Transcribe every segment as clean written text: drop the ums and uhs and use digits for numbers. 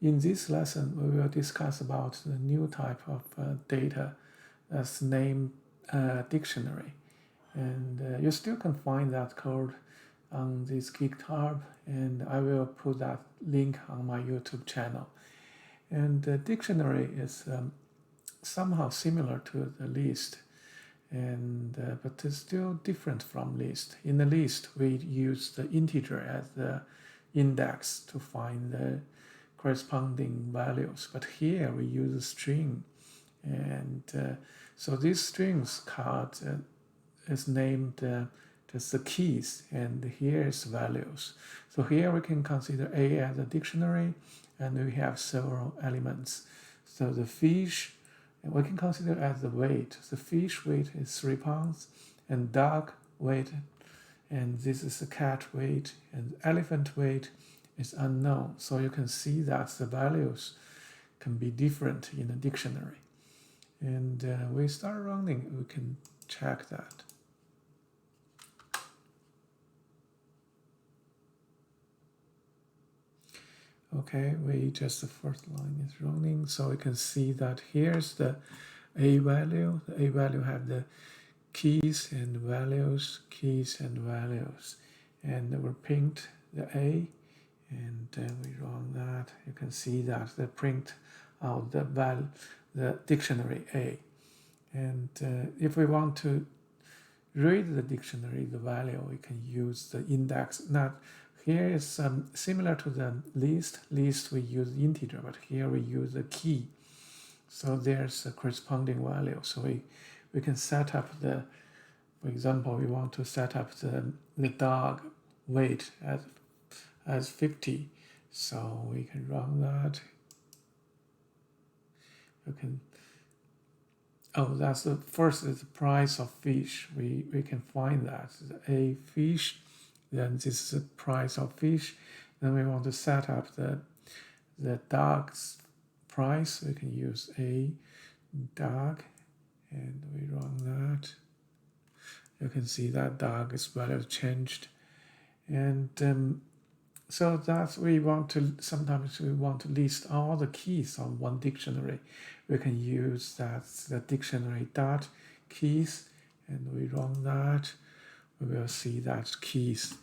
In this lesson, we will discuss about the new type of data that's named dictionary. And you still can find that code on this GitHub, and I will put that link on my YouTube channel. And the dictionary is somehow similar to the list, but it's still different from list. In the list, we use the integer as the index to find the corresponding values, but here we use a string, and so these strings card is named just the keys, and here is values. So here we can consider A as a dictionary, and we have several elements. So the fish, we can consider as the weight. The fish weight is 3 pounds, and dog weight, and this is the cat weight, and elephant weight is unknown. So you can see that the values can be different in a dictionary. And we start running, we can check that. Okay, the first line is running, so we can see that here's the A value. The A value have the keys and values, and we print the A, and we run that. You can see that they print out the dictionary A. And if we want to read the dictionary, the value, we can use the index. Now, here is similar to the list. List we use integer, but here we use the key. So there's a corresponding value. So we can set up for example, we want to set up the dog weight as 50. So we can run that. You can, that's the first is the price of fish. We can find that A fish, then this is the price of fish. Then we want to set up the dog's price. We can use A dog, and we run that. You can see that dog's value changed, and so that's sometimes we want to list all the keys on one dictionary. We can use the dictionary dot keys, and we run that. We will see that keys,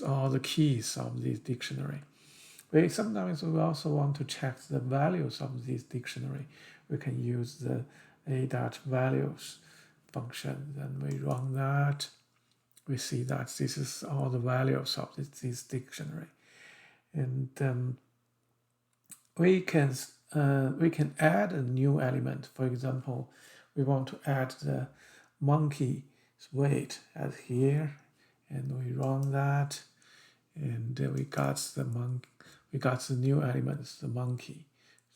all the keys of this dictionary. Sometimes we also want to check the values of this dictionary. We can use the a.values function. Then we run that. We see that this is all the values of this dictionary, and we can add a new element. For example, we want to add the monkey's weight as here, and we run that, and we got the new elements, the monkey.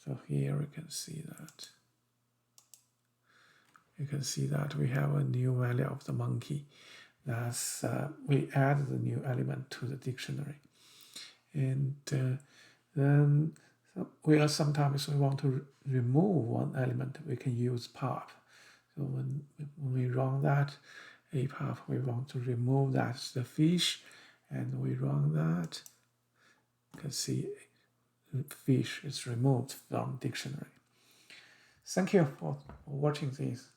So here we can see that. You can see that we have a new value of the monkey. That's we add the new element to the dictionary, and then sometimes we want to remove one element. We can use pop. So when we run that apop, we want to remove the fish, and we run that. You can see the fish is removed from dictionary. Thank you for watching this.